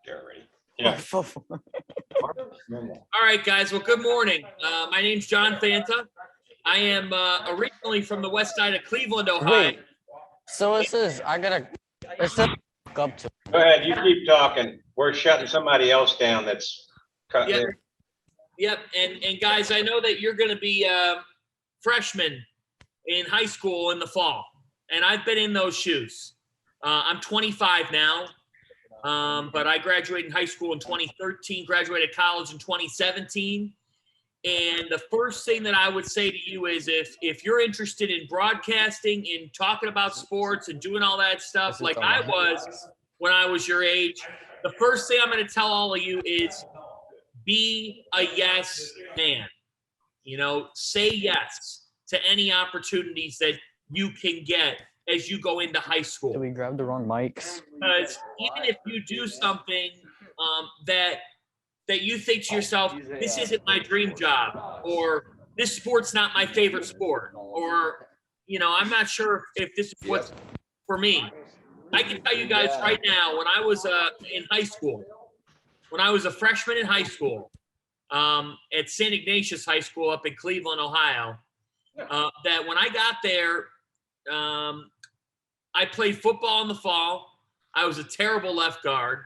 there already. Yeah. All right, guys. Well, good morning. My name's John Fanta. I am originally from the west side of Cleveland, Ohio. Wait. So it says it says up to. Go ahead, you keep talking. We're shutting somebody else down that's cut Yep. there. Yep. And guys, I know that you're going to be freshmen in high school in the fall, and I've been in those shoes. I'm 25 now, but I graduated high school in 2013, graduated college in 2017. And the first thing that I would say to you is if you're interested in broadcasting, in talking about sports and doing all that stuff like I was when I was your age, the first thing I'm going to tell all of you is be a yes man. You know, say yes to any opportunities that you can get as you go into high school. Did we grab the wrong mics? Because even if you do something that you think to yourself, this isn't my dream job, or this sport's not my favorite sport, or, you know, I'm not sure if this is what's for me. I can tell you guys right now, when I was in high school, when I was a freshman in high school at St. Ignatius High School up in Cleveland, Ohio, that when I got there, I played football in the fall. I was a terrible left guard.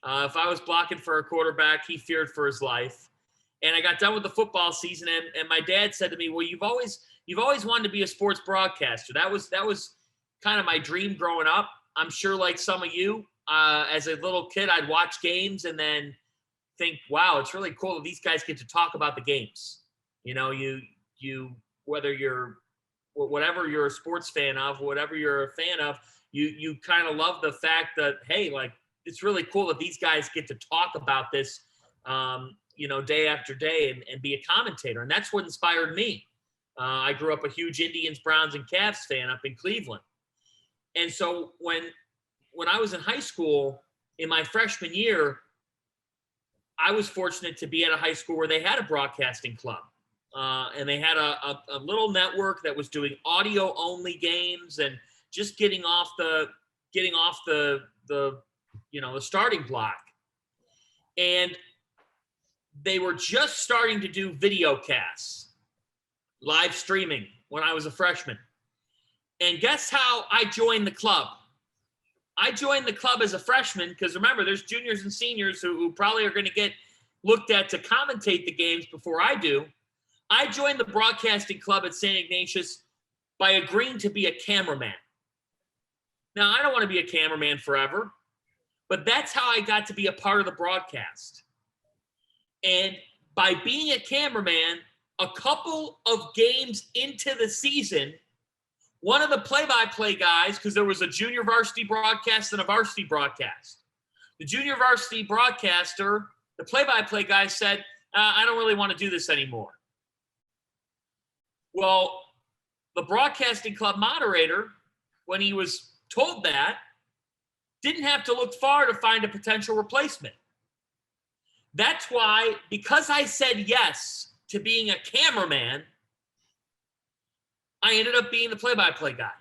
If I was blocking for a quarterback, he feared for his life. And I got done with the football season, and my dad said to me, "Well, you've always wanted to be a sports broadcaster." That was kind of my dream growing up. I'm sure, like some of you, as a little kid, I'd watch games and then think, "Wow, it's really cool that these guys get to talk about the games." You know, you whether you're whatever you're a sports fan of, whatever you're a fan of, you kind of love the fact that, hey, like, it's really cool that these guys get to talk about this, you know, day after day and be a commentator. And that's what inspired me. I grew up a huge Indians, Browns, and Cavs fan up in Cleveland. And so when I was in high school in my freshman year, I was fortunate to be at a high school where they had a broadcasting club. And they had a little network that was doing audio only games and just getting off the you know, the starting block. And they were just starting to do video casts, live streaming, when I was a freshman. And guess how I joined the club? I joined the club as a freshman because, remember, there's juniors and seniors who probably are going to get looked at to commentate the games before I do. I joined the broadcasting club at St. Ignatius by agreeing to be a cameraman. Now, I don't want to be a cameraman forever, but that's how I got to be a part of the broadcast. And by being a cameraman, a couple of games into the season, one of the play-by-play guys, because there was a junior varsity broadcast and a varsity broadcast. The junior varsity broadcaster, the play-by-play guy said, I don't really want to do this anymore. Well, the broadcasting club moderator, when he was told that, didn't have to look far to find a potential replacement. That's why, because I said yes to being a cameraman, I ended up being the play-by-play guy.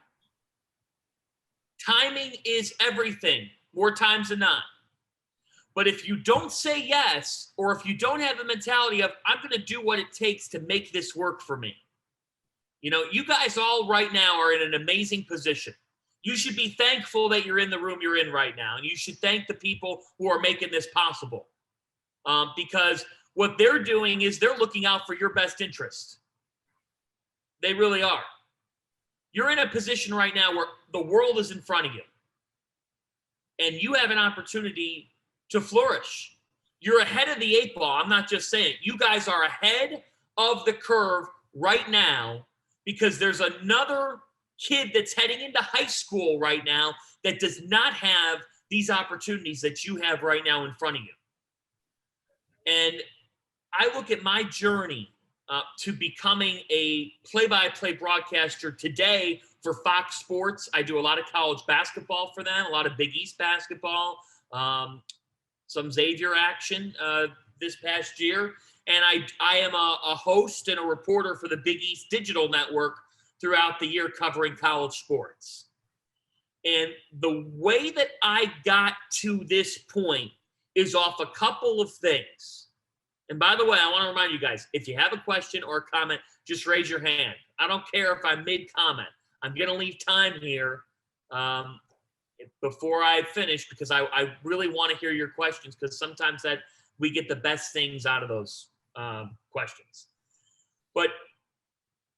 Timing is everything, more times than not. But if you don't say yes, or if you don't have the mentality of, I'm going to do what it takes to make this work for me. You know, you guys all right now are in an amazing position. You should be thankful that you're in the room you're in right now. And you should thank the people who are making this possible. Because what they're doing is they're looking out for your best interest. They really are. You're in a position right now where the world is in front of you. And you have an opportunity to flourish. You're ahead of the eight ball. I'm not just saying. You guys are ahead of the curve right now because there's another kid that's heading into high school right now that does not have these opportunities that you have right now in front of you. And I look at my journey to becoming a play-by-play broadcaster today for Fox Sports. I do a lot of college basketball for them, a lot of Big East basketball, some Xavier action this past year. And I am a host and a reporter for the Big East Digital Network throughout the year covering college sports. And the way that I got to this point is off a couple of things. And by the way, I want to remind you guys, if you have a question or a comment, just raise your hand. I don't care if I'm mid-comment. I'm going to leave time here before I finish because I really want to hear your questions because sometimes that we get the best things out of those questions. But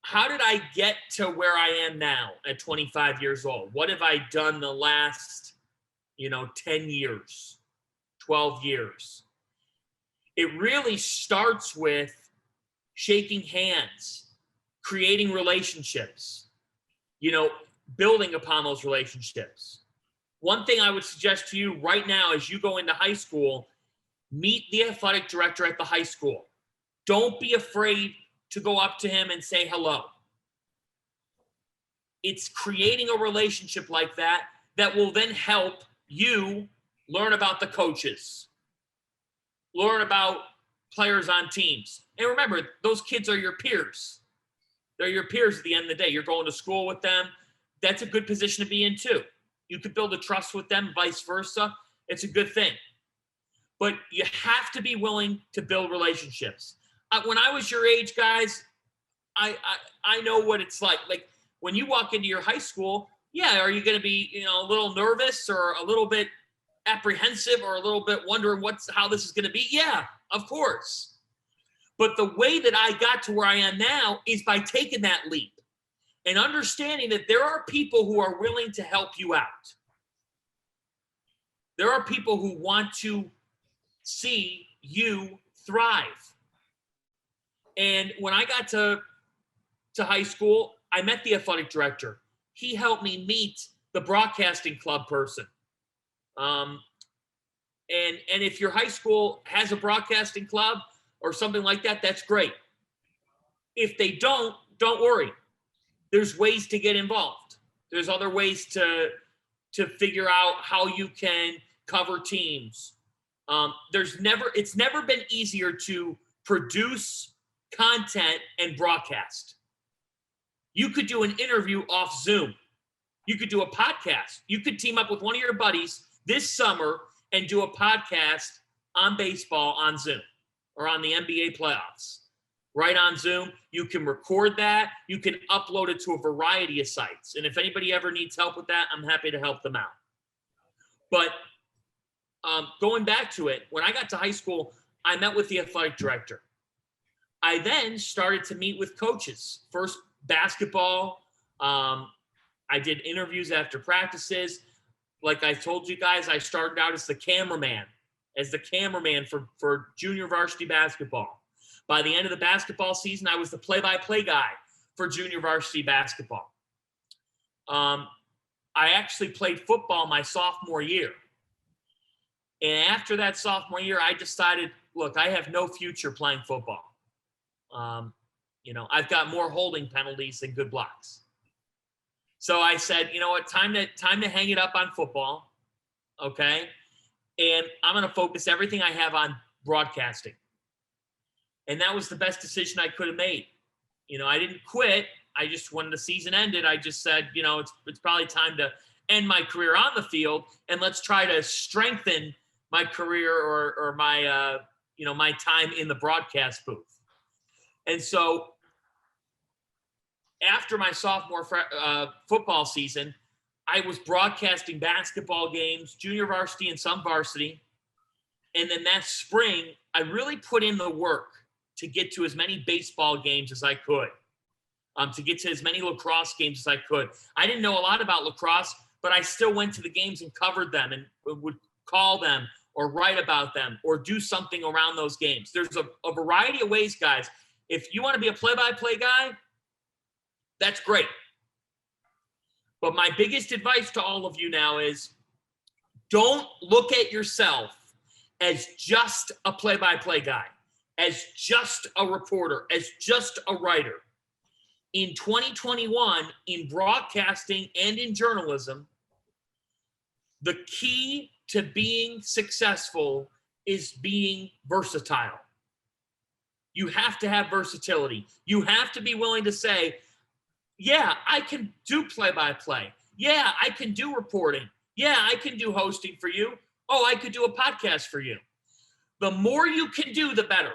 how did I get to where I am now at 25 years old? What have I done the last, 10 years, 12 years? It really starts with shaking hands, creating relationships, building upon those relationships. One thing I would suggest to you right now as you go into high school, meet the athletic director at the high school. Don't be afraid to go up to him and say hello. It's creating a relationship like that will then help you learn about the coaches, learn about players on teams. And remember, those kids are your peers. They're your peers at the end of the day. You're going to school with them. That's a good position to be in too. You could build a trust with them, vice versa. It's a good thing. But you have to be willing to build relationships. When I was your age, guys, I know what it's like. Like when you walk into your high school, yeah, are you going to be, a little nervous or a little bit apprehensive or a little bit wondering how this is going to be? Yeah, of course. But the way that I got to where I am now is by taking that leap and understanding that there are people who are willing to help you out. There are people who want to see you thrive. And when I got to high school, I met the athletic director. He helped me meet the broadcasting club person. And if your high school has a broadcasting club or something like that, that's great. If they don't worry. There's ways to get involved. There's other ways to figure out how you can cover teams. It's never been easier to produce content and broadcast. You could do an interview off Zoom. You could do a podcast. You could team up with one of your buddies this summer and do a podcast on baseball on Zoom or on the NBA playoffs. Right on Zoom. You can record that. You can upload it to a variety of sites. And if anybody ever needs help with that, I'm happy to help them out. But going back to it, when I got to high school, I met with the athletic director. I then started to meet with coaches. First, basketball. I did interviews after practices. Like I told you guys, I started out as the cameraman for junior varsity basketball. By the end of the basketball season, I was the play-by-play guy for junior varsity basketball. I actually played football my sophomore year. And after that sophomore year, I decided, look, I have no future playing football. I've got more holding penalties than good blocks. So I said, you know what, time to hang it up on football, okay? And I'm going to focus everything I have on broadcasting. And that was the best decision I could have made. I didn't quit. I just, when the season ended, I just said, it's probably time to end my career on the field and let's try to strengthen my career or my, my time in the broadcast booth. And so after my sophomore football season, I was broadcasting basketball games, junior varsity and some varsity. And then that spring, I really put in the work to get to as many baseball games as I could, to get to as many lacrosse games as I could. I didn't know a lot about lacrosse, but I still went to the games and covered them and would call them or write about them or do something around those games. There's a variety of ways, guys. If you want to be a play-by-play guy, that's great. But my biggest advice to all of you now is don't look at yourself as just a play-by-play guy, as just a reporter, as just a writer. In 2021, in broadcasting and in journalism, the key to being successful is being versatile. You have to have versatility. You have to be willing to say, yeah, I can do play-by-play. Yeah, I can do reporting. Yeah, I can do hosting for you. Oh, I could do a podcast for you. The more you can do, the better.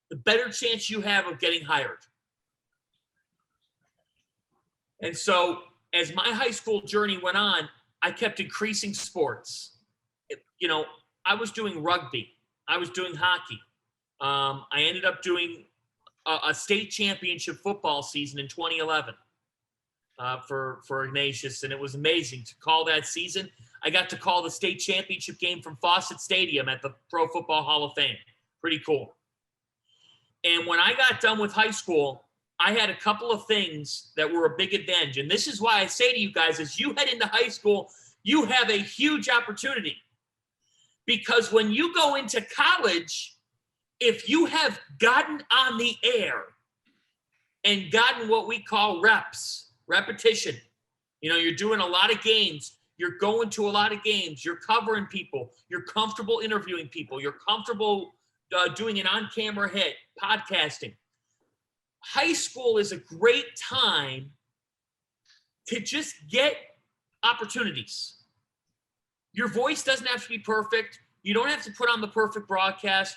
The better chance you have of getting hired. And so as my high school journey went on, I kept increasing sports. I was doing rugby. I was doing hockey. I ended up doing a state championship football season in 2011 for Ignatius, and it was amazing to call that season. I got to call the state championship game from Fawcett Stadium at the Pro Football Hall of Fame. Pretty cool. And when I got done with high school, I had a couple of things that were a big advantage. And this is why I say to you guys, as you head into high school, you have a huge opportunity. Because when you go into college, if you have gotten on the air and gotten what we call repetition, you're doing a lot of games, you're going to a lot of games, you're covering people, you're comfortable interviewing people, you're comfortable doing an on-camera hit, podcasting. High school is a great time to just get opportunities. Your voice doesn't have to be perfect. You don't have to put on the perfect broadcast.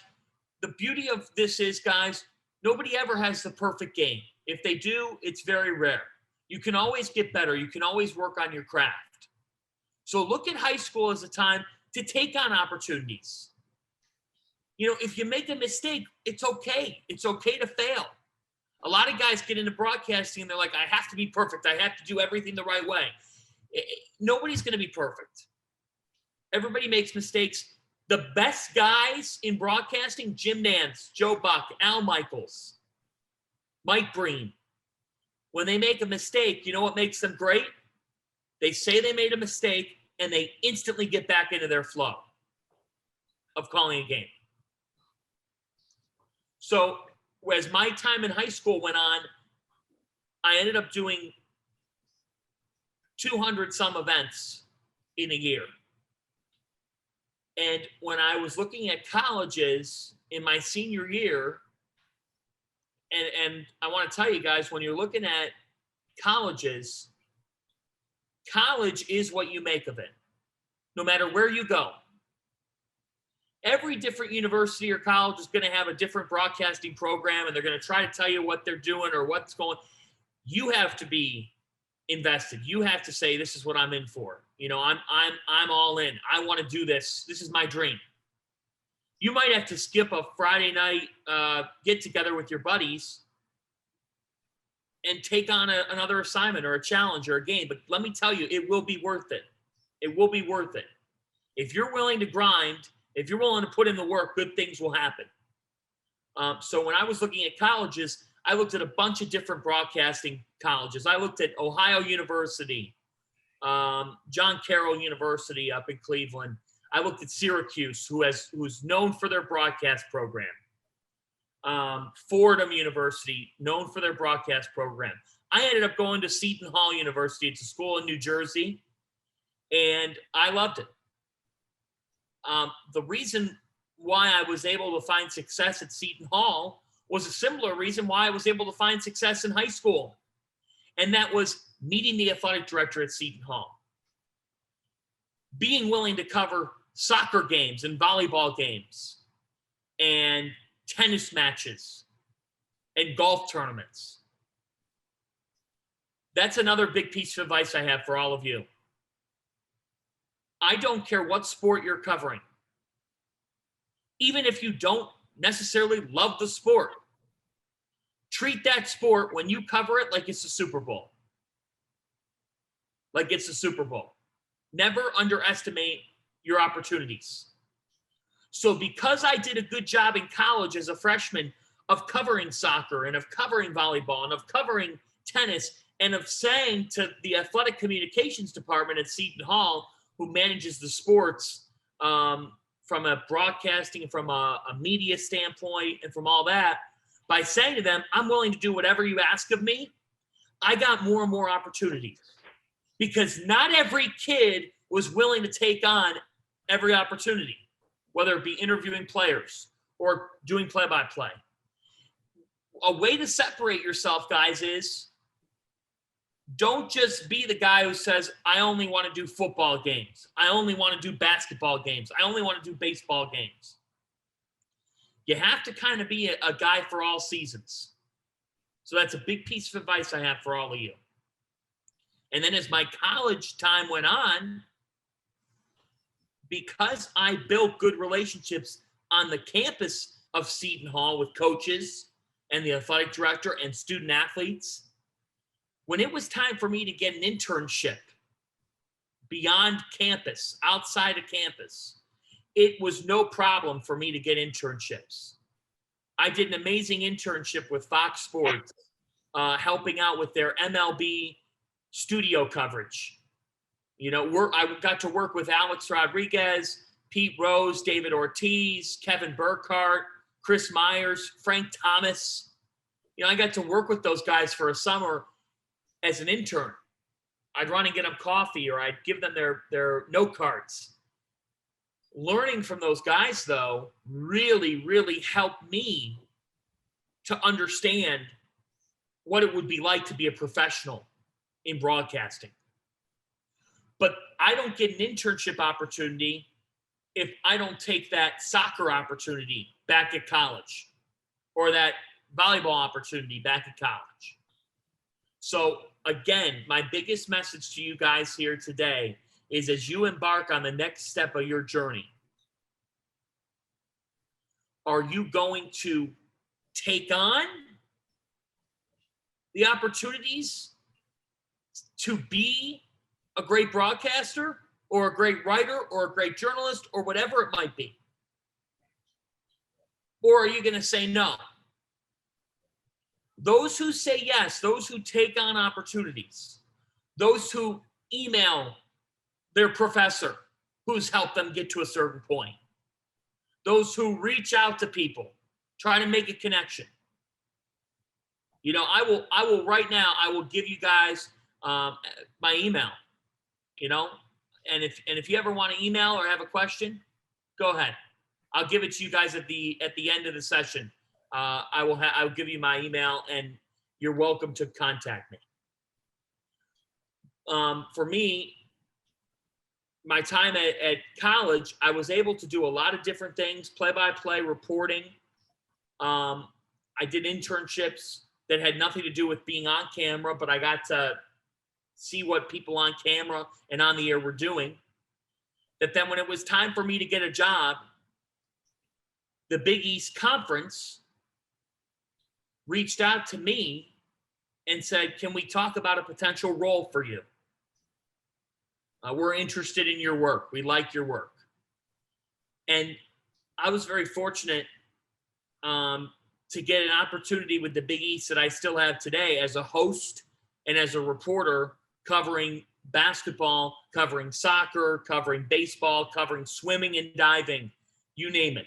The beauty of this is, guys, nobody ever has the perfect game. If they do, it's very rare. You can always get better. You can always work on your craft. So look at high school as a time to take on opportunities. If you make a mistake, it's okay. It's okay to fail. A lot of guys get into broadcasting and they're like, I have to be perfect. I have to do everything the right way. Nobody's going to be perfect. Everybody makes mistakes. The best guys in broadcasting, Jim Nance, Joe Buck, Al Michaels, Mike Breen, when they make a mistake, you know what makes them great? They say they made a mistake and they instantly get back into their flow of calling a game. So as my time in high school went on, I ended up doing 200 some events in a year. And when I was looking at colleges in my senior year, and I want to tell you guys, when you're looking at colleges, college is what you make of it, no matter where you go. Every different university or college is going to have a different broadcasting program, and they're going to try to tell you what they're doing or what's going. You have to be invested. You have to say, this is what I'm in for. I'm all in. I want to do this. This is my dream. You might have to skip a Friday night get together with your buddies and take on another assignment or a challenge or a game. But let me tell you, it will be worth it. It will be worth it. If you're willing to grind, if you're willing to put in the work, good things will happen. So when I was looking at colleges, I looked at a bunch of different broadcasting colleges. I looked at Ohio University, John Carroll University up in Cleveland. I looked at Syracuse, who's known for their broadcast program. Fordham University, known for their broadcast program. I ended up going to Seton Hall University. It's a school in New Jersey, and I loved it. The reason why I was able to find success at Seton Hall was a similar reason why I was able to find success in high school. And that was meeting the athletic director at Seton Hall. Being willing to cover soccer games and volleyball games and tennis matches and golf tournaments. That's another big piece of advice I have for all of you. I don't care what sport you're covering. Even if you don't necessarily love the sport, treat that sport when you cover it like it's a Super Bowl. Like it's a Super Bowl. Never underestimate your opportunities. So because I did a good job in college as a freshman of covering soccer and of covering volleyball and of covering tennis and of saying to the athletic communications department at Seton Hall, who manages the sports from a broadcasting, from a media standpoint, and from all that, by saying to them, I'm willing to do whatever you ask of me, I got more and more opportunities. Because not every kid was willing to take on every opportunity, whether it be interviewing players or doing play-by-play. A way to separate yourself, guys, is Don't just be the guy who says, I only want to do football games. I only want to do basketball games. I only want to do baseball games. You have to kind of be a guy for all seasons. So that's a big piece of advice I have for all of you. And then as my college time went on, because I built good relationships on the campus of Seton Hall with coaches and the athletic director and student athletes, when it was time for me to get an internship beyond campus, outside of campus, it was no problem for me to get internships. I did an amazing internship with Fox Sports, helping out with their MLB studio coverage. You know, I got to work with Alex Rodriguez, Pete Rose, David Ortiz, Kevin Burkhardt, Chris Myers, Frank Thomas. You know, I got to work with those guys for a summer as an intern. I'd run and get them coffee, or I'd give them their note cards. Learning from those guys, though, really, really helped me to understand what it would be like to be a professional in broadcasting. But I don't get an internship opportunity if I don't take that soccer opportunity back at college, or that volleyball opportunity back at college. So again, my biggest message to you guys here today is, as you embark on the next step of your journey, are you going to take on the opportunities to be a great broadcaster or a great writer or a great journalist or whatever it might be? Or are you going to say no? Those who say yes, those who take on opportunities, those who email their professor who's helped them get to a certain point, those who reach out to people, try to make a connection. You know, I will right now, I will give you guys my email, you know, and if you ever want to email or have a question, go ahead. I'll give it to you guys at the end of the session. I'll give you my email, and you're welcome to contact me. For me, my time at college, I was able to do a lot of different things, play-by-play reporting. I did internships that had nothing to do with being on camera, but I got to see what people on camera and on the air were doing. That then when it was time for me to get a job, the Big East Conference reached out to me and said, can we talk about a potential role for you? We're interested in your work. We like your work. And I was very fortunate to get an opportunity with the Big East that I still have today as a host and as a reporter, covering basketball, covering soccer, covering baseball, covering swimming and diving, you name it.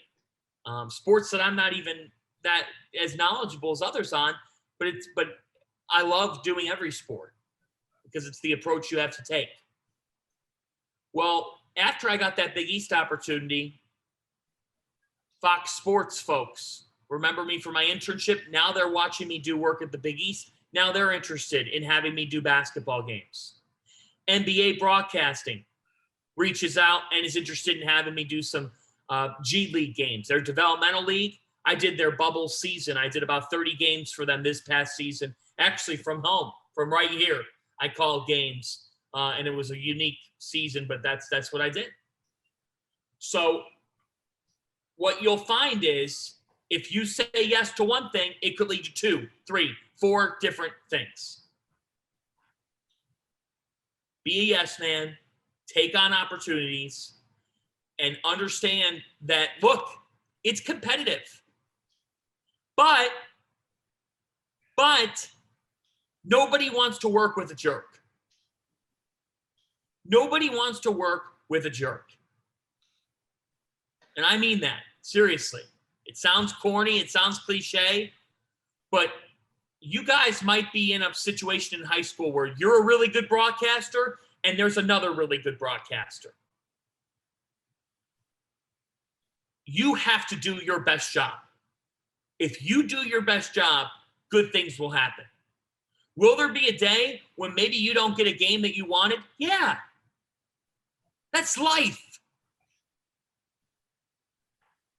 Sports that I'm not even that as knowledgeable as others on, but I love doing every sport because it's the approach you have to take. Well, after I got that Big East opportunity, Fox Sports folks remember me from my internship. Now they're watching me do work at the Big East. Now they're interested in having me do basketball games. NBA Broadcasting reaches out and is interested in having me do some G League games. Their developmental league, I did their bubble season. I did about 30 games for them this past season, actually from home, from right here. I called games, and it was a unique season, but that's what I did. So what you'll find is, if you say yes to one thing, it could lead to 2, 3, 4 different things. Be a yes man, take on opportunities, and understand that, look, it's competitive. But nobody wants to work with a jerk. Nobody wants to work with a jerk. And I mean that, seriously. It sounds corny, it sounds cliche, but you guys might be in a situation in high school where you're a really good broadcaster and there's another really good broadcaster. You have to do your best job. If you do your best job, good things will happen. Will there be a day when maybe you don't get a game that you wanted? Yeah. That's life.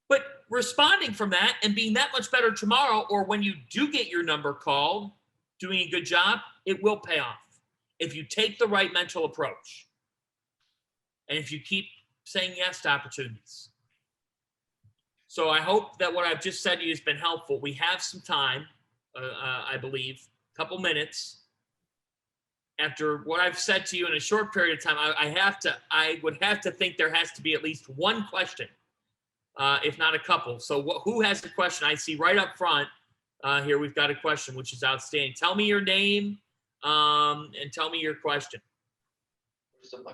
But responding from that and being that much better tomorrow, or when you do get your number called, doing a good job, it will pay off if you take the right mental approach. And if you keep saying yes to opportunities. So I hope that what I've just said to you has been helpful. We have some time, I believe, a couple minutes. After what I've said to you in a short period of time, I would have to think there has to be at least one question, if not a couple. So who has the question? I see right up front here, we've got a question, which is outstanding. Tell me your name and tell me your question.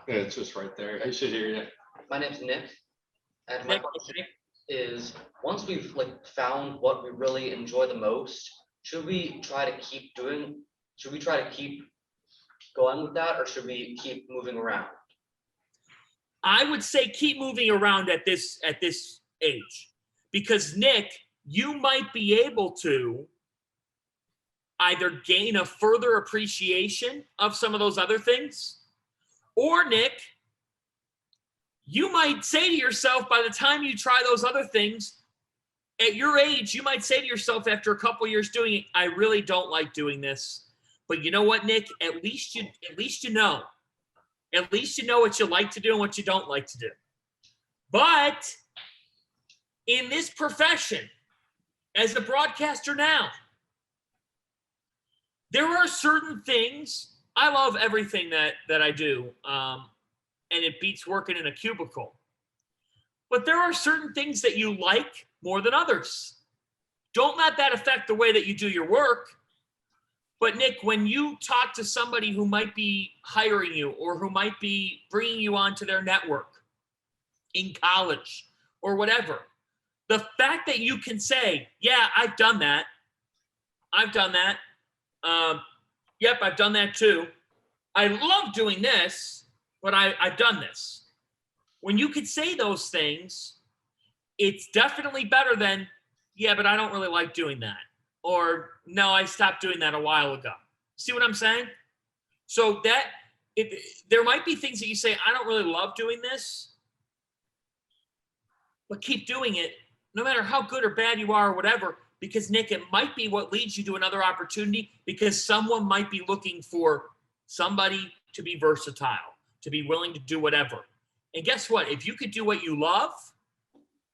Yeah, it's just right there. I should hear you. My name's Nick, and my Nick, question is: once we've found what we really enjoy the most, should we try to keep going with that, or should we keep moving around? I would say keep moving around at this age, because Nick, you might be able to either gain a further appreciation of some of those other things, or Nick, you might say to yourself, by the time you try those other things, at your age, you might say to yourself after a couple years doing it, I really don't like doing this. But you know what, Nick? At least you know. At least you know what you like to do and what you don't like to do. But in this profession, as a broadcaster now, there are certain things. I love everything that I do, and it beats working in a cubicle. But there are certain things that you like more than others. Don't let that affect the way that you do your work. But Nick, when you talk to somebody who might be hiring you or who might be bringing you onto their network in college or whatever, the fact that you can say, yeah, I've done that. I've done that. Yep, I've done that too. I love doing this, but I've done this. When you could say those things, it's definitely better than, yeah, but I don't really like doing that. Or, no, I stopped doing that a while ago. See what I'm saying? So there might be things that you say, I don't really love doing this, but keep doing it, no matter how good or bad you are or whatever, because, Nick, it might be what leads you to another opportunity, because someone might be looking for somebody to be versatile, to be willing to do whatever. And guess what? If you could do what you love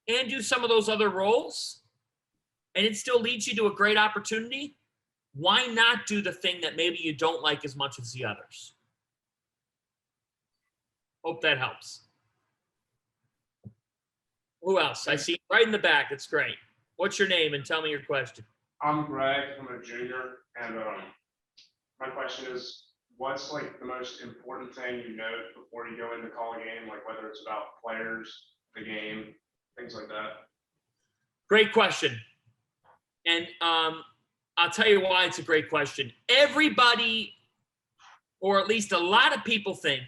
and do some of those other roles, and it still leads you to a great opportunity, why not do the thing that maybe you don't like as much as the others? Hope that helps. Who else? I see right in the back. It's great. What's your name and tell me your question? I'm Greg. I'm a junior, and my question is, what's the most important thing you note before you go in to call a game, whether it's about players, the game, things like that? Great question. And I'll tell you why it's a great question. Everybody, or at least a lot of people, think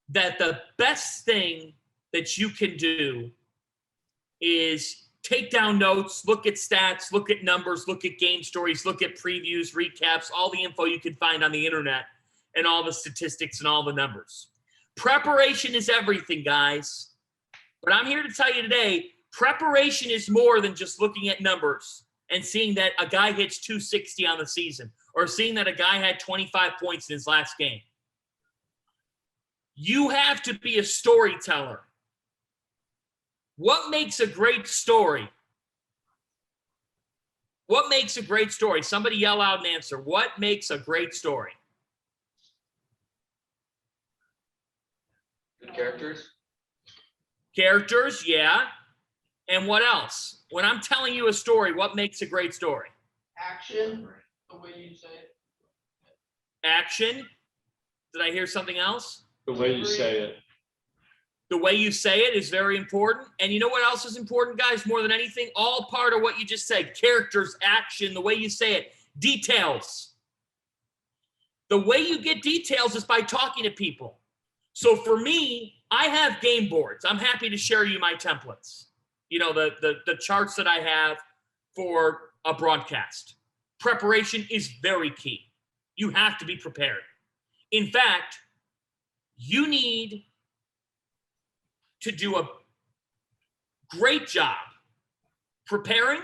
that the best thing that you can do is take down notes, look at stats, look at numbers, look at game stories, look at previews, recaps, all the info you can find on the internet, and all the statistics and all the numbers. Preparation is everything, guys. But I'm here to tell you today, preparation is more than just looking at numbers and seeing that a guy hits 260 on the season or seeing that a guy had 25 points in his last game. You have to be a storyteller. What makes a great story? What makes a great story? Somebody yell out an answer. What makes a great story? Good characters. Characters, yeah. And what else? When I'm telling you a story, what makes a great story? Action, the way you say it. Action. Did I hear something else? The way you say it. The way you say it is very important. And you know what else is important, guys, more than anything? All part of what you just said. Characters, action, the way you say it. Details. The way you get details is by talking to people. So for me, I have game boards. I'm happy to share you my templates. You know, the charts that I have for a broadcast. preparation is very key. You have to be prepared. In fact, you need to do a great job preparing.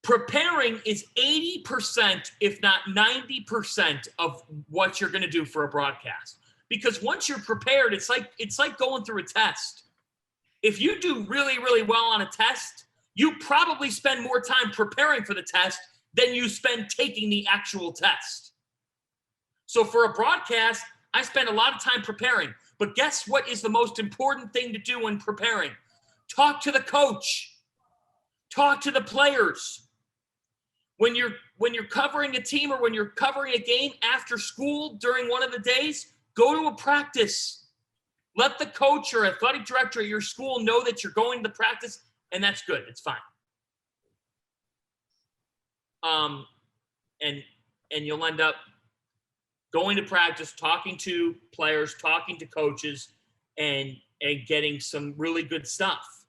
Preparing is 80%, if not 90% of what you're going to do for a broadcast. Because once you're prepared, it's like going through a test. If you do really, really well on a test, you probably spend more time preparing for the test than you spend taking the actual test. So for a broadcast, I spend a lot of time preparing. But guess what is the most important thing to do when preparing? Talk to the coach. Talk to the players. When you're covering a team or when you're covering a game after school during one of the days, go to a practice. Let the coach or athletic director at your school know that you're going to the practice, and that's good. It's fine. And you'll end up going to practice, talking to players, talking to coaches, and getting some really good stuff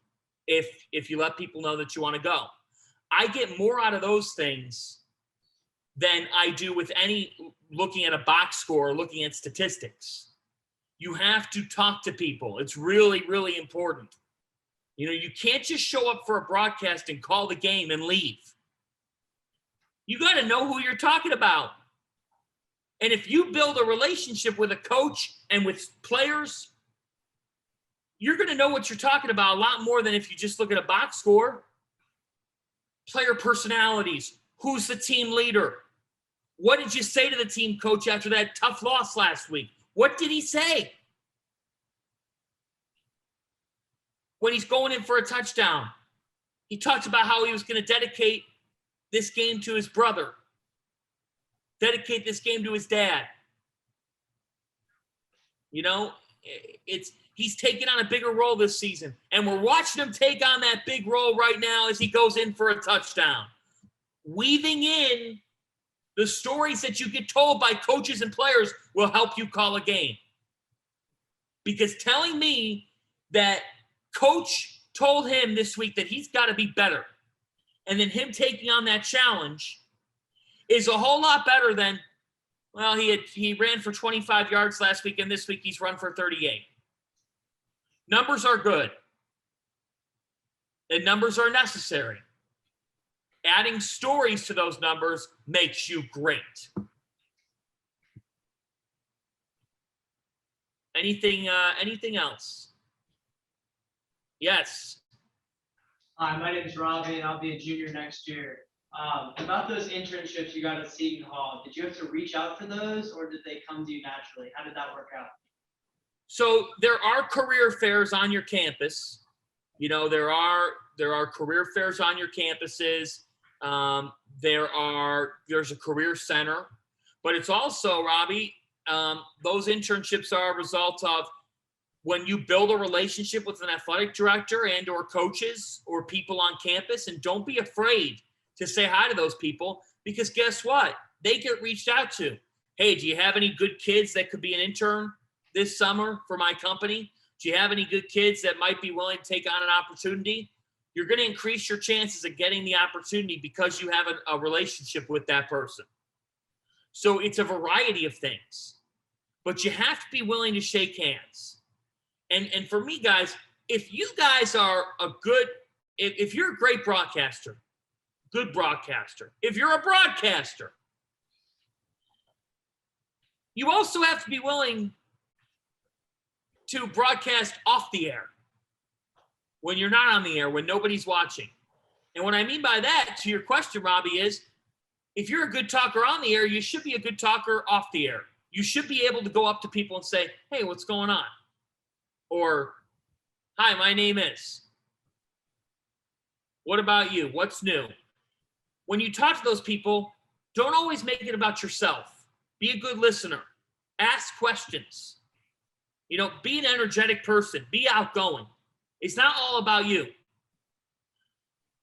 if you let people know that you want to go. I get more out of those things than I do with any looking at a box score or looking at statistics. You have to talk to people. It's really, really important. You know, you can't just show up for a broadcast and call the game and leave. You got to know who you're talking about. And if you build a relationship with a coach and with players, you're going to know what you're talking about a lot more than if you just look at a box score. Player personalities. Who's the team leader? What did you say to the team coach after that tough loss last week? What did he say? When he's going in for a touchdown, he talked about how he was going to dedicate this game to his brother, dedicate this game to his dad. You know, he's taking on a bigger role this season, and we're watching him take on that big role right now as he goes in for a touchdown. Weaving in the stories that you get told by coaches and players will help you call a game. Because telling me that coach told him this week that he's got to be better, and then him taking on that challenge is a whole lot better than, well, he ran for 25 yards last week, and this week he's run for 38. Numbers are good. And numbers are necessary. Adding stories to those numbers makes you great. Anything else? Yes. Hi, my name is Robbie, and I'll be a junior next year. About those internships you got at Seton Hall, did you have to reach out for those, or did they come to you naturally? How did that work out? So there are career fairs on your campus. You know, there are career fairs on your campuses. There's a career center, but it's also, Robbie, those internships are a result of when you build a relationship with an athletic director and or coaches or people on campus, and don't be afraid to say hi to those people, because guess what? They get reached out to. Hey, do you have any good kids that could be an intern this summer for my company? Do you have any good kids that might be willing to take on an opportunity? You're going to increase your chances of getting the opportunity because you have a relationship with that person. So it's a variety of things, but you have to be willing to shake hands. And for me, guys, if you guys are if you're a great broadcaster, good broadcaster, if you're a broadcaster, you also have to be willing to broadcast off the air when you're not on the air, when nobody's watching. And what I mean by that, to your question, Robbie, is if you're a good talker on the air, you should be a good talker off the air. You should be able to go up to people and say, hey, what's going on? Or, hi, my name is. What about you? What's new? When you talk to those people, don't always make it about yourself. Be a good listener. Ask questions. You know, be an energetic person. Be outgoing. It's not all about you.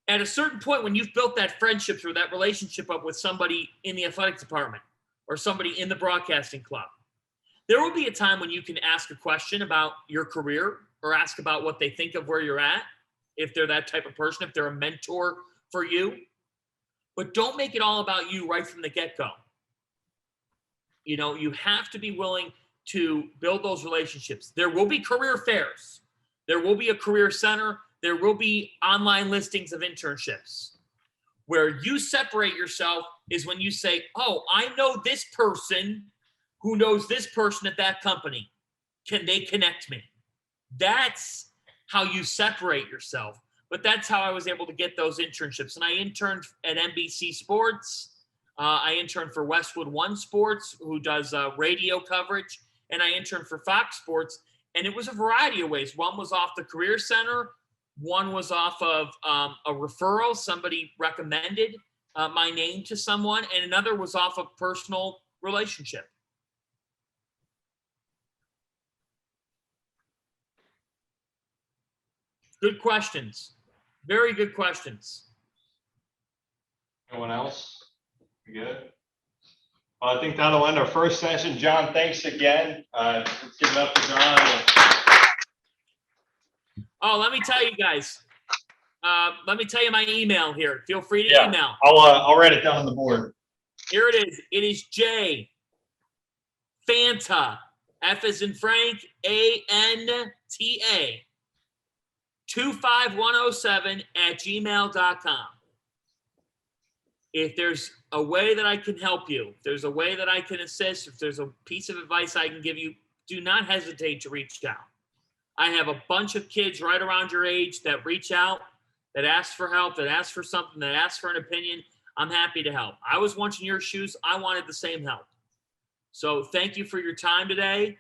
At a certain point, when you've built that friendship or that relationship up with somebody in the athletics department or somebody in the broadcasting club, there will be a time when you can ask a question about your career or ask about what they think of where you're at, if they're that type of person, if they're a mentor for you. but don't make it all about you right from the get-go. You know, you have to be willing to build those relationships. There will be career fairs. There will be a career center. There will be online listings of internships. Where you separate yourself is when you say, oh, I know this person who knows this person at that company. Can they connect me? That's how you separate yourself. But that's how I was able to get those internships. And I interned at NBC Sports. I interned for Westwood One Sports, who does radio coverage. And I interned for Fox Sports. And it was a variety of ways. One was off the Career Center. One was off of a referral. Somebody recommended my name to someone. And another was off of personal relationship. Good questions. Very good questions. Anyone else? We good? Well, I think that'll end our first session. John, thanks again. Let's give it up to John. Oh, let me tell you guys. Let me tell you my email here. Feel free to email. I'll write it down on the board. Here it is. It is J Fanta, F as in Frank, ANTA 25107 @gmail.com. If there's a way that I can help you, if there's a way that I can assist, if there's a piece of advice I can give you, do not hesitate to reach out. I have a bunch of kids right around your age that reach out, that ask for help, that ask for something, that ask for an opinion. I'm happy to help. I was once in your shoes. I wanted the same help. So thank you for your time today.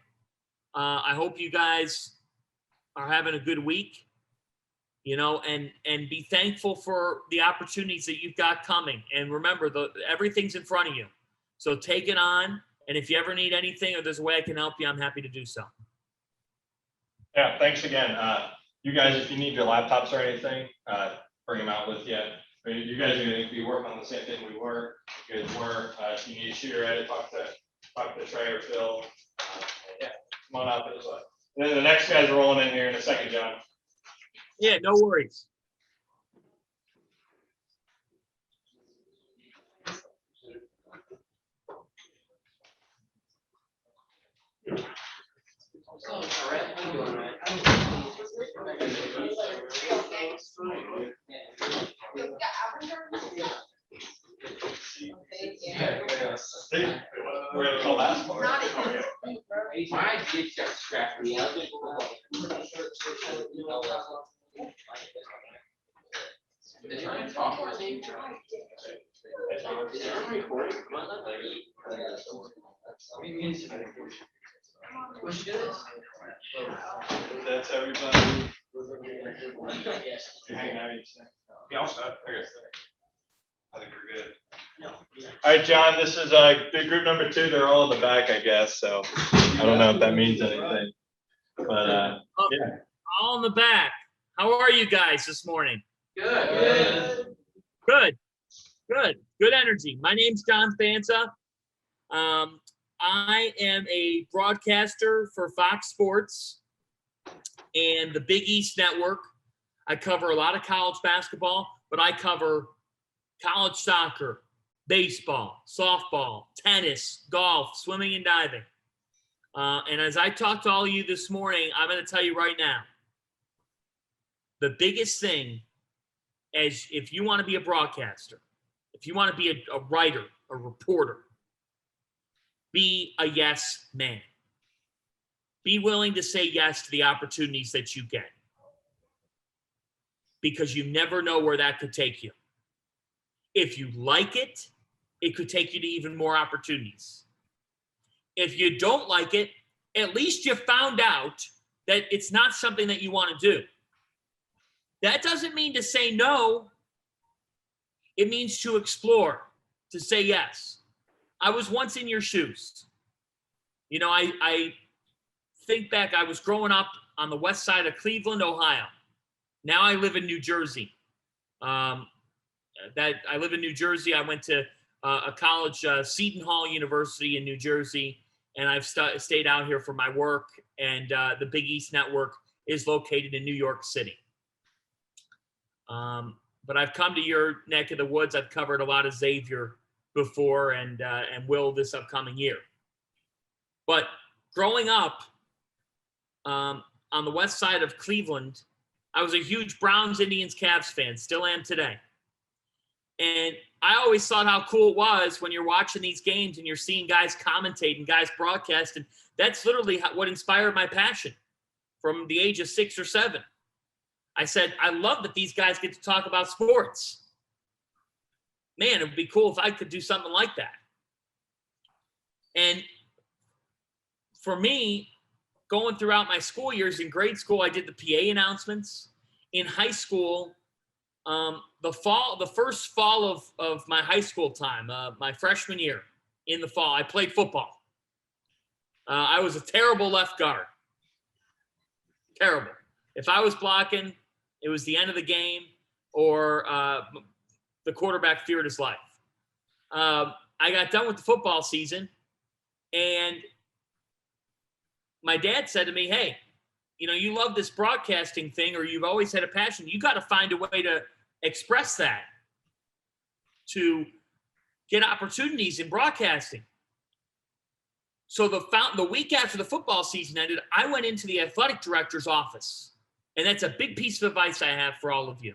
I hope you guys are having a good week, you know, and be thankful for the opportunities that you've got coming. And remember, everything's in front of you. So take it on. And if you ever need anything or there's a way I can help you, I'm happy to do so. Yeah, thanks again. You guys, if you need your laptops or anything, bring them out with you. You guys are going to be working on the same thing we were. You guys were. If you need a shooter at it, talk to Trey or Phil. Yeah, come on out this way. And then the next guy's rolling in here in a second, John. Yeah, no worries. We're going to call basketball. Not Right? My kids got scrapped me out. They're trying to talk with me. Is there a recording? What you do this? That's everybody. You're hanging out, you say? Yeah, I'll start. I think we're good. All right, John, this is big group number 2. They're all in the back, I guess. So I don't know if that means anything. But yeah. All in the back. How are you guys this morning? Good. Good. Good energy. My name's John Fanta. I am a broadcaster for Fox Sports and the Big East Network. I cover a lot of college basketball, but I cover college soccer, baseball, softball, tennis, golf, swimming, and diving. And as I talk to all of you this morning, I'm going to tell you right now, the biggest thing is if you want to be a broadcaster, if you want to be a writer, a reporter, be a yes man. Be willing to say yes to the opportunities that you get, because you never know where that could take you. If you like it, it could take you to even more opportunities. If you don't like it, at least you found out that it's not something that you want to do. That doesn't mean to say no. It means to explore, to say yes. I was once in your shoes. You know, I think back, I was growing up on the west side of Cleveland, Ohio. Now I live in New Jersey. I live in New Jersey. I went to a college, Seton Hall University in New Jersey, and I've stayed out here for my work. And the Big East Network is located in New York City. but I've come to your neck of the woods. I've covered a lot of Xavier before and will this upcoming year. But growing up on the west side of Cleveland, I was a huge Browns, Indians, Cavs fan, still am today. And I always thought how cool it was when you're watching these games and you're seeing guys commentate and guys broadcast. And that's literally what inspired my passion from the age of 6 or 7. I said, I love that these guys get to talk about sports. Man, it would be cool if I could do something like that. And for me, going throughout my school years, in grade school, I did the PA announcements. In high school, the first fall of my high school time, my freshman year in the fall, I played football. I was a terrible left guard. Terrible. If I was blocking, it was the end of the game, or the quarterback feared his life. I got done with the football season, and my dad said to me, hey, you love this broadcasting thing, or you've always had a passion. You got to find a way to express that, to get opportunities in broadcasting. So the week after the football season ended, I went into the athletic director's office. And that's a big piece of advice I have for all of you.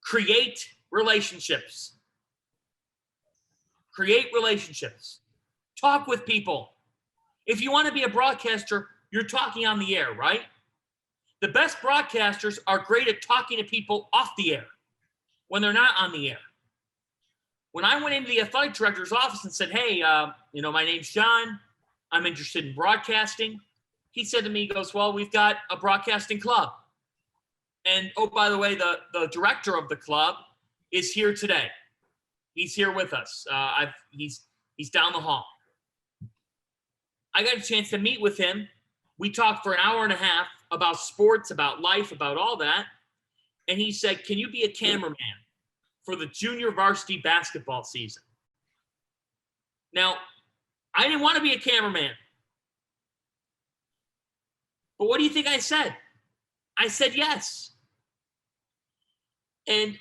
Create relationships. Create relationships. Talk with people. If you want to be a broadcaster, you're talking on the air, right? The best broadcasters are great at talking to people off the air when they're not on the air. When I went into the athletic director's office and said, hey, my name's John. I'm interested in broadcasting. He said to me, he goes, well, we've got a broadcasting club. And, oh, by the way, the director of the club is here today. He's here with us. He's down the hall. I got a chance to meet with him. We talked for an hour and a half about sports, about life, about all that. And he said, can you be a cameraman for the junior varsity basketball season? Now, I didn't want to be a cameraman. But what do you think I said? I said yes. And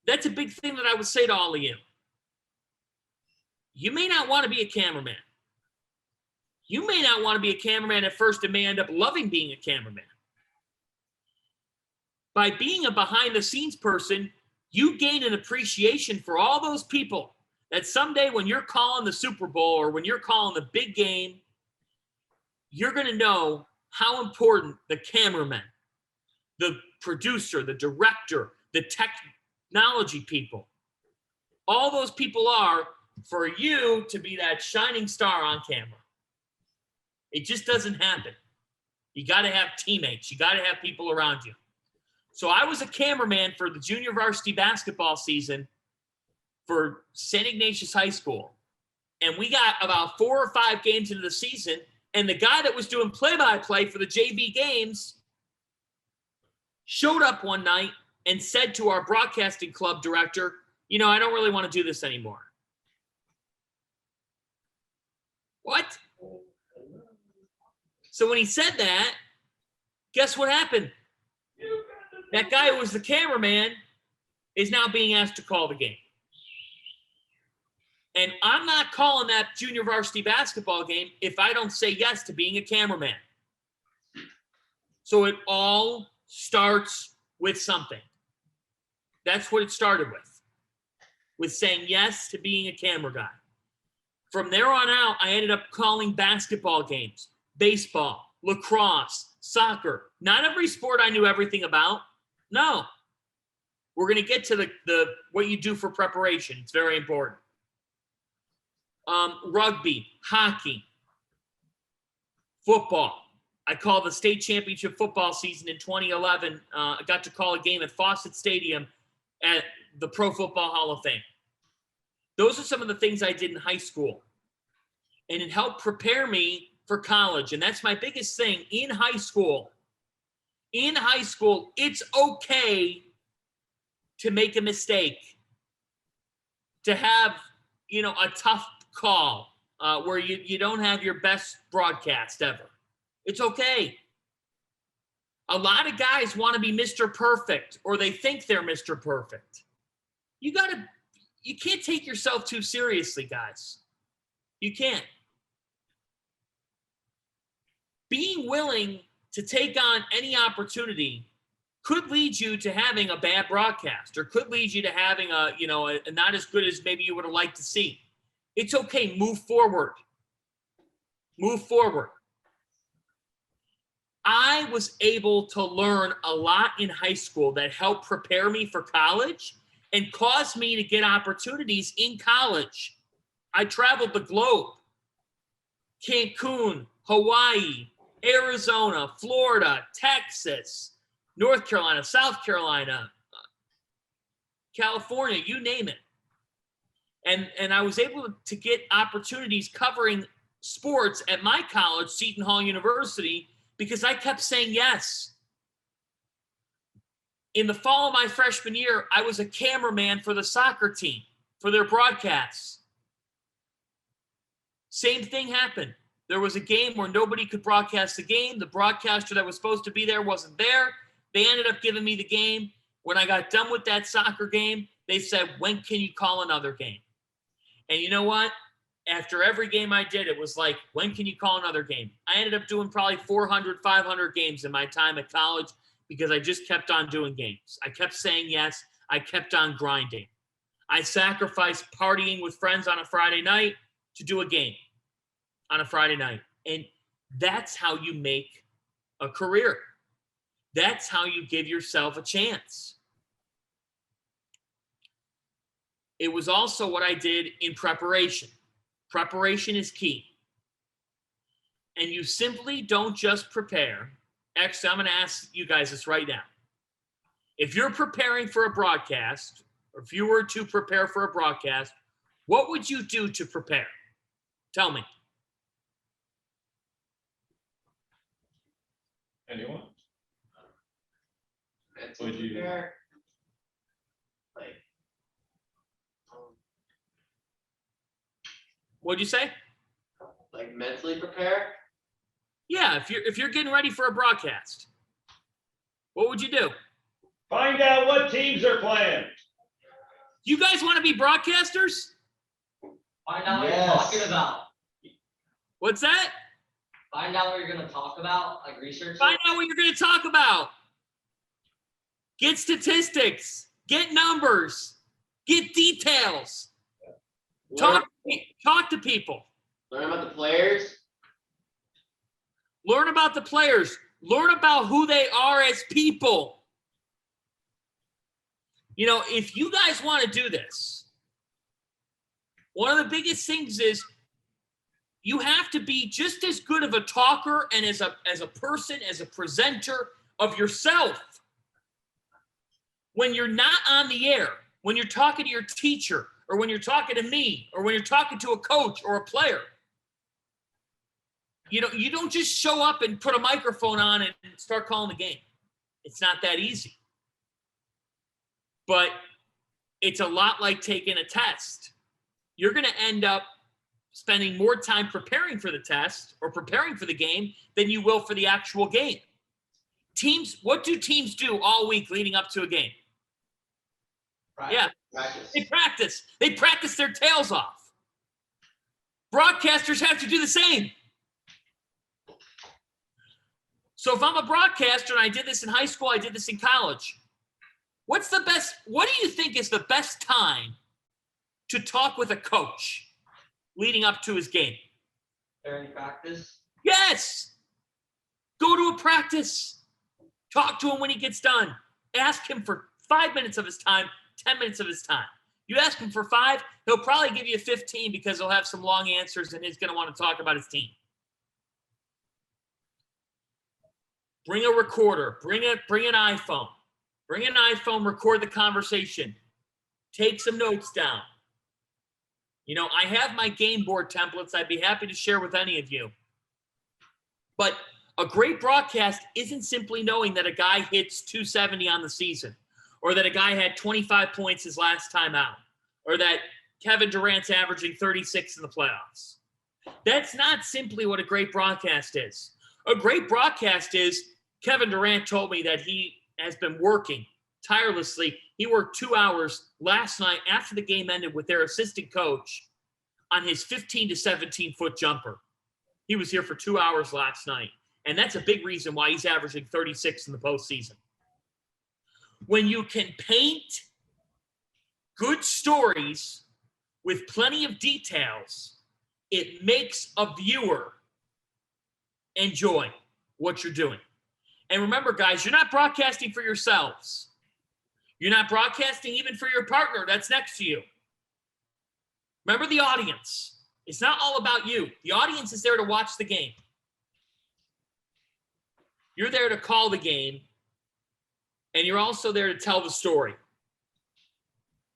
that's a big thing that I would say to all of you. You may not want to be a cameraman. You may not want to be a cameraman at first and may end up loving being a cameraman. By being a behind-the-scenes person, you gain an appreciation for all those people that someday when you're calling the Super Bowl or when you're calling the big game, you're going to know how important the cameraman, the producer, the director, the technology people, all those people are for you to be that shining star on camera. It just doesn't happen. You got to have teammates. You got to have people around you. So I was a cameraman for the junior varsity basketball season for St. Ignatius High School. And we got about 4 or 5 games into the season, and the guy that was doing play-by-play for the JV games showed up one night and said to our broadcasting club director, I don't really want to do this anymore. What? So when he said that, guess what happened? That guy who was the cameraman is now being asked to call the game. And I'm not calling that junior varsity basketball game if I don't say yes to being a cameraman. So it all starts with something. That's what it started with saying yes to being a camera guy. From there on out, I ended up calling basketball games, baseball, lacrosse, soccer. Not every sport I knew everything about. No. We're going to get to the what you do for preparation. It's very important. Rugby, hockey, football. I called the state championship football season in 2011. I got to call a game at Fawcett Stadium at the Pro Football Hall of Fame. Those are some of the things I did in high school. And it helped prepare me for college. And that's my biggest thing in high school. In high school, it's okay to make a mistake, to have, a tough call where you don't have your best broadcast ever. It's okay. A lot of guys want to be Mr. Perfect, or they think they're Mr. Perfect. You can't take yourself too seriously, guys. You can't. Being willing to take on any opportunity could lead you to having a bad broadcast, or could lead you to having a not as good as maybe you would have liked to see. It's okay. Move forward. Move forward. I was able to learn a lot in high school that helped prepare me for college and caused me to get opportunities in college. I traveled the globe. Cancun, Hawaii, Arizona, Florida, Texas, North Carolina, South Carolina, California, you name it. And I was able to get opportunities covering sports at my college, Seton Hall University, because I kept saying yes. In the fall of my freshman year, I was a cameraman for the soccer team, for their broadcasts. Same thing happened. There was a game where nobody could broadcast the game. The broadcaster that was supposed to be there wasn't there. They ended up giving me the game. When I got done with that soccer game, they said, when can you call another game? And you know what? After every game I did, it was like, when can you call another game? I ended up doing probably 400, 500 games in my time at college because I just kept on doing games. I kept saying yes. I kept on grinding. I sacrificed partying with friends on a Friday night to do a game on a Friday night. And that's how you make a career. That's how you give yourself a chance. It was also what I did in preparation. Preparation is key. And you simply don't just prepare. Actually, I'm going to ask you guys this right now. If you're preparing for a broadcast, or if you were to prepare for a broadcast, what would you do to prepare? Tell me. Anyone? Mentally Would you- prepare. Like, What'd you say? like mentally prepare. Yeah, if you're getting ready for a broadcast, what would you do? Find out what teams are playing. You guys want to be broadcasters? Find out what Yes. you're talking about. What's that? Find out what you're gonna talk about, like research. Find out what you're going to talk about. Get statistics. Get numbers. Get details. Talk to people. Learn about the players. Learn about the players. Learn about who they are as people. You know, if you guys want to do this, one of the biggest things is you have to be just as good of a talker and as a person, as a presenter of yourself. When you're not on the air, when you're talking to your teacher, or when you're talking to me, or when you're talking to a coach or a player, you know, you don't just show up and put a microphone on and start calling the game. It's not that easy. But it's a lot like taking a test. You're going to end up spending more time preparing for the test or preparing for the game than you will for the actual game. Teams, what do teams do all week leading up to a game? Yeah, Practice. they practice. They practice their tails off. Broadcasters have to do the same. So if I'm a broadcaster and I did this in high school, I did this in college, what do you think is the best time to talk with a coach leading up to his game? During practice. Yes. Go to a practice. Talk to him when he gets done. Ask him for 5 minutes of his time, 10 minutes of his time. You ask him for 5, he'll probably give you 15 because he'll have some long answers and he's going to want to talk about his team. Bring a recorder. Bring an iPhone. Bring an iPhone, record the conversation. Take some notes down. You know, I have my game board templates I'd be happy to share with any of you. But a great broadcast isn't simply knowing that a guy hits 270 on the season, or that a guy had 25 points his last time out, or that Kevin Durant's averaging 36 in the playoffs. That's not simply what a great broadcast is. A great broadcast is Kevin Durant told me that he has been working tirelessly. He worked 2 hours last night after the game ended with their assistant coach on his 15 to 17 foot jumper. He was here for 2 hours last night. And that's a big reason why he's averaging 36 in the postseason. When you can paint good stories with plenty of details, it makes a viewer enjoy what you're doing. And remember, guys, you're not broadcasting for yourselves. You're not broadcasting even for your partner that's next to you. Remember the audience. It's not all about you. The audience is there to watch the game. You're there to call the game, and you're also there to tell the story.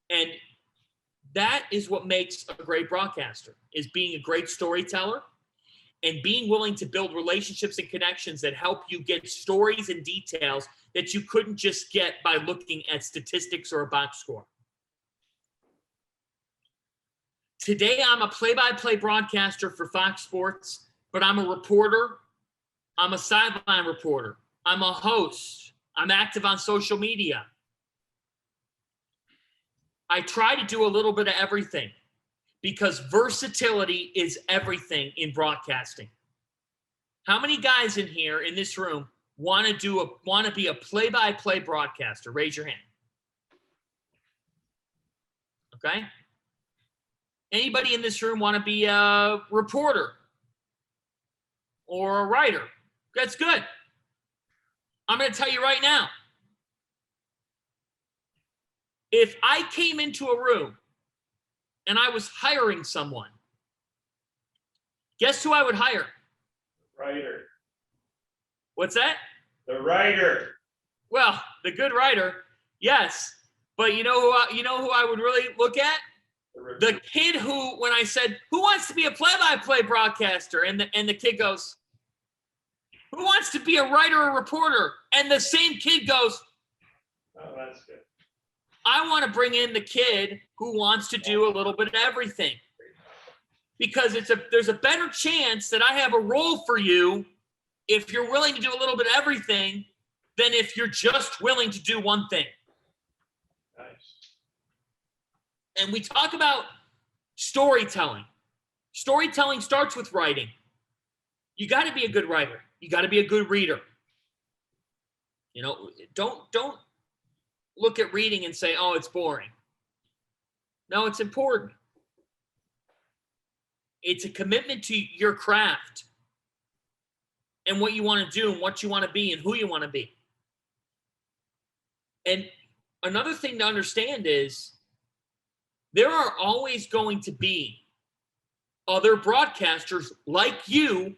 And that is what makes a great broadcaster, is being a great storyteller and being willing to build relationships and connections that help you get stories and details that you couldn't just get by looking at statistics or a box score. Today, I'm a play-by-play broadcaster for Fox Sports, but I'm a reporter. I'm a sideline reporter. I'm a host. I'm active on social media. I try to do a little bit of everything because versatility is everything in broadcasting. How many guys in here in this room want to be a play-by-play broadcaster? Raise your hand. Okay. Anybody in this room want to be a reporter or a writer? That's good. I'm going to tell you right now. If I came into a room and I was hiring someone, guess who I would hire? Writer. What's that? The writer. Well, the good writer, yes. But you know who I would really look at? The kid who, when I said, who wants to be a play-by-play broadcaster? And the kid goes, who wants to be a writer or reporter? And the same kid goes, Oh, that's good. I want to bring in the kid who wants to do a little bit of everything. Because there's a better chance that I have a role for you if you're willing to do a little bit of everything than if you're just willing to do one thing. Nice. And we talk about storytelling. Storytelling starts with writing. You got to be a good writer. You got to be a good reader. You know, don't look at reading and say, oh, it's boring. No, it's important. It's a commitment to your craft and what you want to do and what you want to be and who you want to be. And another thing to understand is there are always going to be other broadcasters like you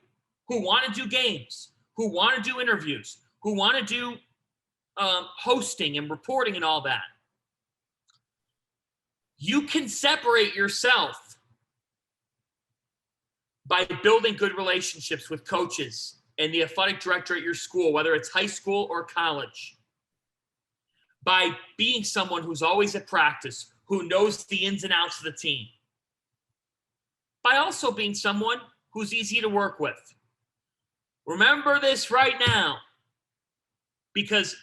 who want to do games, who want to do interviews, who want to do hosting and reporting and all that. You can separate yourself by building good relationships with coaches and the athletic director at your school, whether it's high school or college. By being someone who's always at practice, who knows the ins and outs of the team. By also being someone who's easy to work with. Remember this right now, because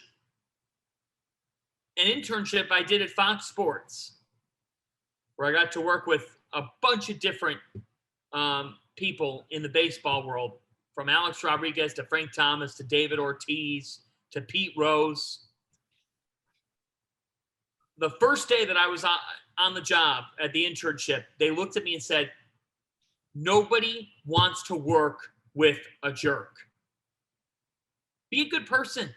an internship I did at Fox Sports, where I got to work with a bunch of different people in the baseball world, from Alex Rodriguez to Frank Thomas to David Ortiz to Pete Rose. The first day that I was on the job at the internship, they looked at me and said, nobody wants to work with a jerk. Be a good person.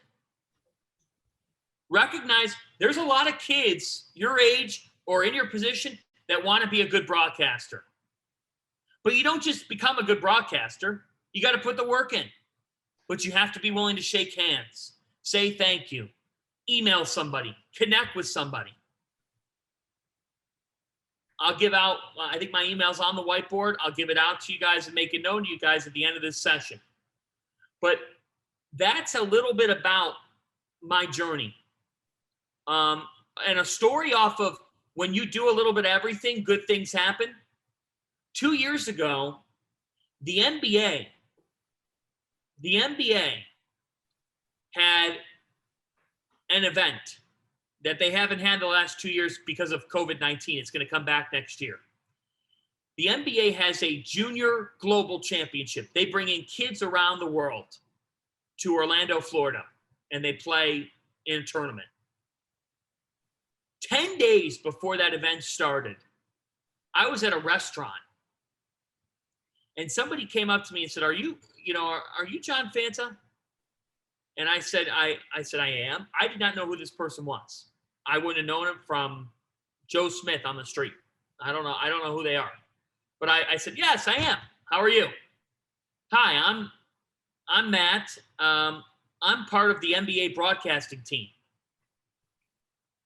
Recognize there's a lot of kids your age or in your position that want to be a good broadcaster. But you don't just become a good broadcaster. You got to put the work in. But you have to be willing to shake hands, say thank you, email somebody, connect with somebody. I'll give out, I think my email's on the whiteboard. I'll give it out to you guys and make it known to you guys at the end of this session. But that's a little bit about my journey. And a story off of when you do a little bit of everything, good things happen. 2 years ago, the NBA had an event that they haven't had the last 2 years because of COVID-19. It's going to come back next year. The NBA has a junior global championship. They bring in kids around the world to Orlando, Florida, and they play in a tournament. 10 days before that event started, I was at a restaurant, and somebody came up to me and said, are you John Fanta? And I said, I am. I did not know who this person was. I wouldn't have known him from Joe Smith on the street. I don't know who they are. But I said, yes, I am. How are you? Hi, I'm Matt. I'm part of the NBA broadcasting team.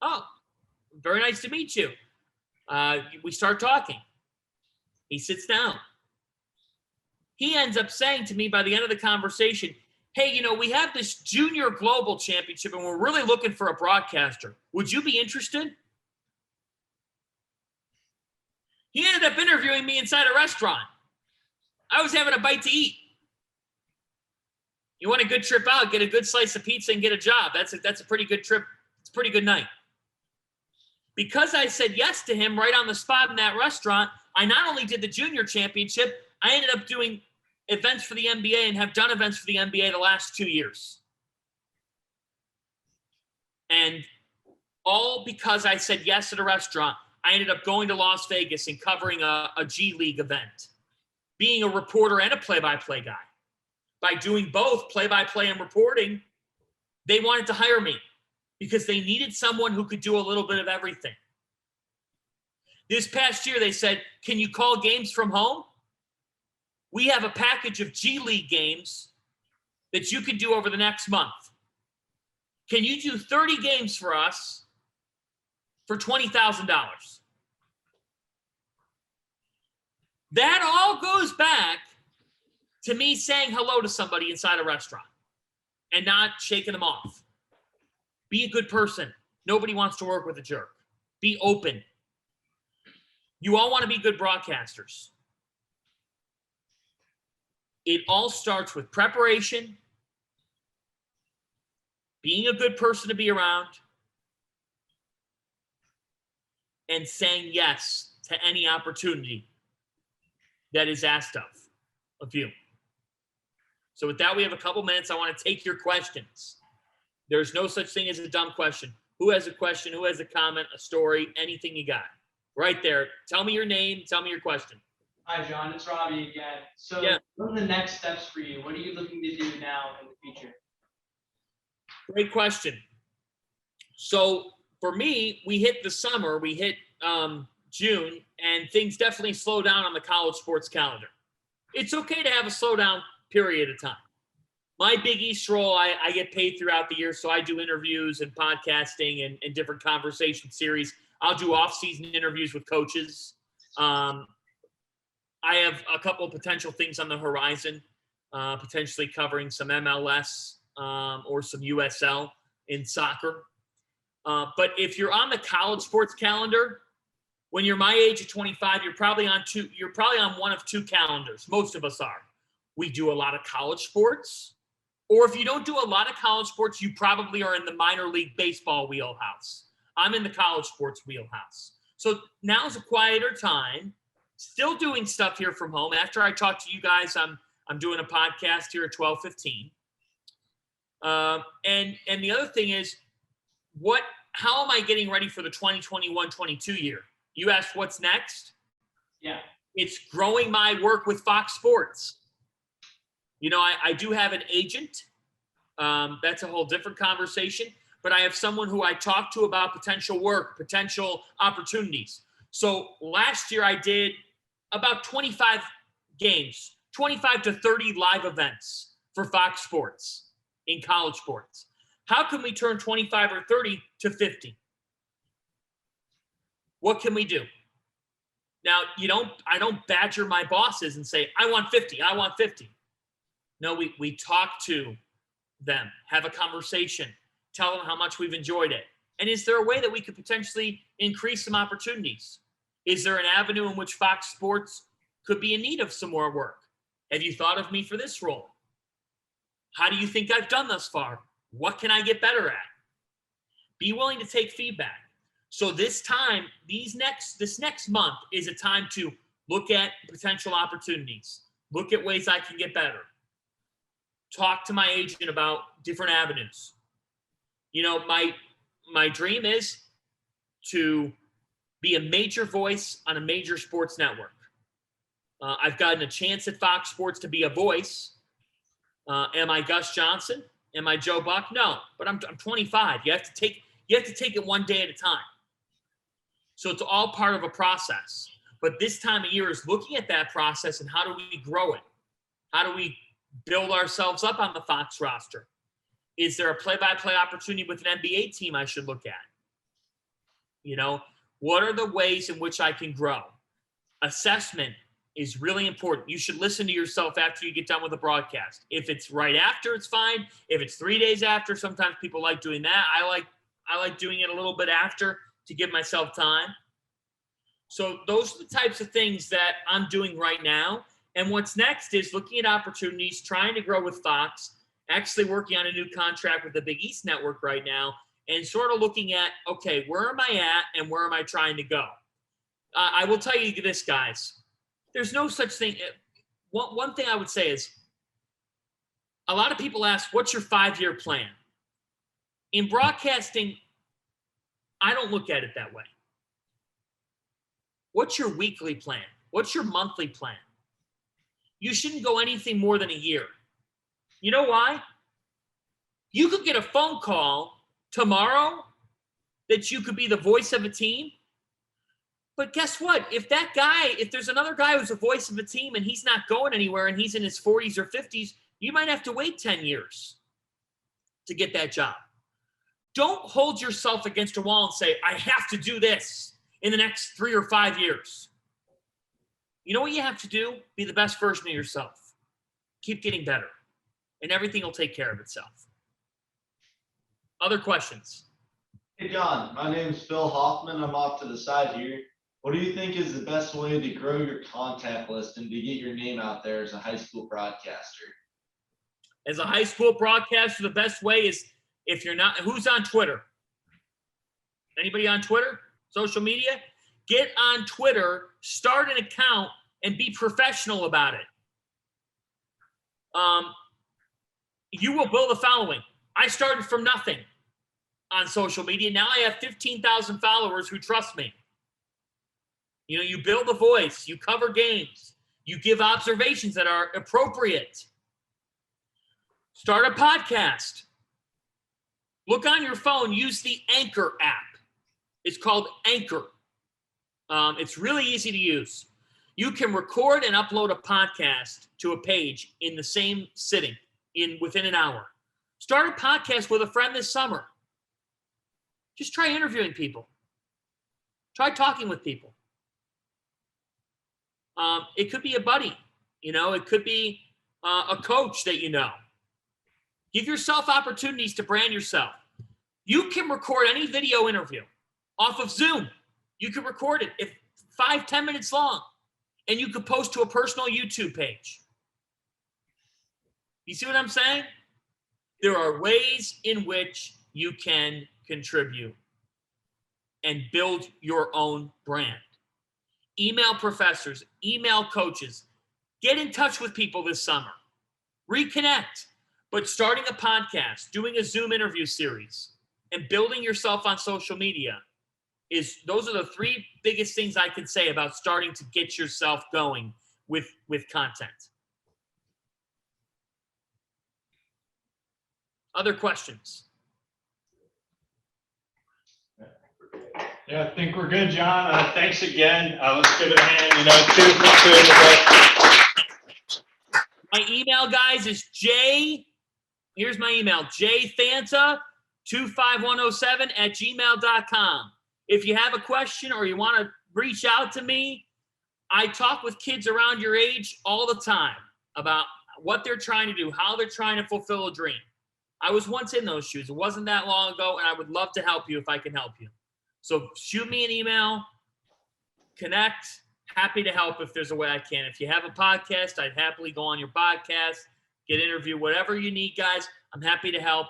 Oh, very nice to meet you. We start talking. He sits down. He ends up saying to me by the end of the conversation, hey, we have this junior global championship and we're really looking for a broadcaster. Would you be interested? He ended up interviewing me inside a restaurant. I was having a bite to eat. You want a good trip out, get a good slice of pizza and get a job. That's a pretty good trip. It's a pretty good night. Because I said yes to him right on the spot in that restaurant, I not only did the junior championship, I ended up doing events for the NBA and have done events for the NBA the last 2 years. And all because I said yes at a restaurant. I ended up going to Las Vegas and covering a G League event, being a reporter and a play-by-play guy. By doing both play-by-play and reporting, they wanted to hire me because they needed someone who could do a little bit of everything. This past year, they said, can you call games from home? We have a package of G League games that you can do over the next month. Can you do 30 games for us for $20,000? That all goes back to me saying hello to somebody inside a restaurant and not shaking them off. Be a good person. Nobody wants to work with a jerk. Be open. You all want to be good broadcasters. It all starts with preparation, being a good person to be around, and saying yes to any opportunity that is asked of you. So with that, we have a couple minutes. I want to take your questions. There's no such thing as a dumb question. Who has a question? Who has a comment, a story, anything you got? Right there. Tell me your name. Tell me your question. Hi, John. It's Robbie again. So Yeah. what are the next steps for you? What are you looking to do now in the future? Great question. So for me, we hit the summer, we hit June, and things definitely slow down on the college sports calendar. It's okay to have a slowdown period of time. My Big East role, I get paid throughout the year, so I do interviews and podcasting and different conversation series. I'll do off-season interviews with coaches. I have a couple of potential things on the horizon, potentially covering some MLS or some USL in soccer. But if you're on the college sports calendar, when you're my age of 25, you're probably on one of two calendars. Most of us are. We do a lot of college sports, or if you don't do a lot of college sports, you probably are in the minor league baseball wheelhouse. I'm in the college sports wheelhouse. So now's a quieter time. Still doing stuff here from home. After I talk to you guys, I'm doing a podcast here at 12:15. And the other thing is, how am I getting ready for the 2021-22 year? You asked what's next? Yeah. It's growing my work with Fox Sports. I do have an agent. That's a whole different conversation. But I have someone who I talk to about potential work, potential opportunities. So last year I did about 25 games, 25 to 30 live events for Fox Sports in college sports. How can we turn 25 or 30 to 50? What can we do? Now, I don't badger my bosses and say, I want 50, I want 50. No, we talk to them, have a conversation, tell them how much we've enjoyed it. And is there a way that we could potentially increase some opportunities? Is there an avenue in which Fox Sports could be in need of some more work? Have you thought of me for this role? How do you think I've done thus far? What can I get better at? Be willing to take feedback. So this next month is a time to look at potential opportunities, look at ways I can get better, talk to my agent about different avenues. You know, my dream is to be a major voice on a major sports network. I've gotten a chance at Fox Sports to be a voice. Am I Gus Johnson? Am I Joe Buck? No, but I'm 25. You have to take it one day at a time. So it's all part of a process. But this time of year is looking at that process and how do we grow it? How do we build ourselves up on the Fox roster? Is there a play-by-play opportunity with an NBA team I should look at? You know, what are the ways in which I can grow? Assessment is really important. You should listen to yourself after you get done with a broadcast. If it's right after, it's fine. If it's 3 days after, sometimes people like doing that. I like doing it a little bit after to give myself time. So those are the types of things that I'm doing right now. And what's next is looking at opportunities, trying to grow with Fox, actually working on a new contract with the Big East Network right now, and sort of looking at, okay, where am I at and where am I trying to go? I will tell you this, guys. There's no such thing. One thing I would say is a lot of people ask, what's your 5-year plan? In broadcasting, I don't look at it that way. What's your weekly plan? What's your monthly plan? You shouldn't go anything more than a year. You know why? You could get a phone call tomorrow that you could be the voice of a team. But guess what? If there's another guy who's the voice of a team and he's not going anywhere and he's in his 40s or 50s, you might have to wait 10 years to get that job. Don't hold yourself against a wall and say, I have to do this in the next 3 or 5 years. You know what you have to do? Be the best version of yourself. Keep getting better, and everything will take care of itself. Other questions? Hey, John, my name's Phil Hoffman. I'm off to the side here. What do you think is the best way to grow your contact list and to get your name out there as a high school broadcaster? As a high school broadcaster, the best way is if you're not, who's on Twitter? Anybody on Twitter? Social media? Get on Twitter, start an account, and be professional about it. You will build a following. I started from nothing on social media. Now I have 15,000 followers who trust me. You know, you build a voice, you cover games, you give observations that are appropriate. Start a podcast. Look on your phone, use the Anchor app. It's called Anchor. It's really easy to use. You can record and upload a podcast to a page in the same sitting within an hour. Start a podcast with a friend this summer. Just try interviewing people. Try talking with people. It could be a buddy. You know, it could be a coach that you know. Give yourself opportunities to brand yourself. You can record any video interview off of Zoom. You can record it if 5-10 minutes long, and you could post to a personal YouTube page. You see what I'm saying? There are ways in which you can contribute and build your own brand. Email professors, email coaches, get in touch with people this summer, reconnect. But starting a podcast, doing a Zoom interview series, and building yourself on social media those are the 3 biggest things I can say about starting to get yourself going with content. Other questions? Yeah, I think we're good, John. Thanks again. Let's give it a hand, too. My email, guys, is here's my email, jfanta25107@gmail.com. If you have a question or you want to reach out to me, I talk with kids around your age all the time about what they're trying to do, how they're trying to fulfill a dream. I was once in those shoes. It wasn't that long ago, and I would love to help you if I can help you. So shoot me an email, connect. Happy to help if there's a way I can. If you have a podcast, I'd happily go on your podcast, get interviewed, whatever you need, guys. I'm happy to help.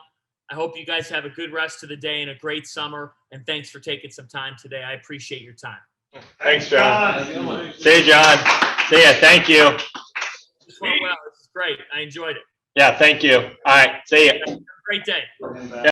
I hope you guys have a good rest of the day and a great summer. And thanks for taking some time today. I appreciate your time. Thanks, John. See you, John. See ya. Thank you. This went well. This is great. I enjoyed it. Yeah, thank you. All right, see ya. Have a great day.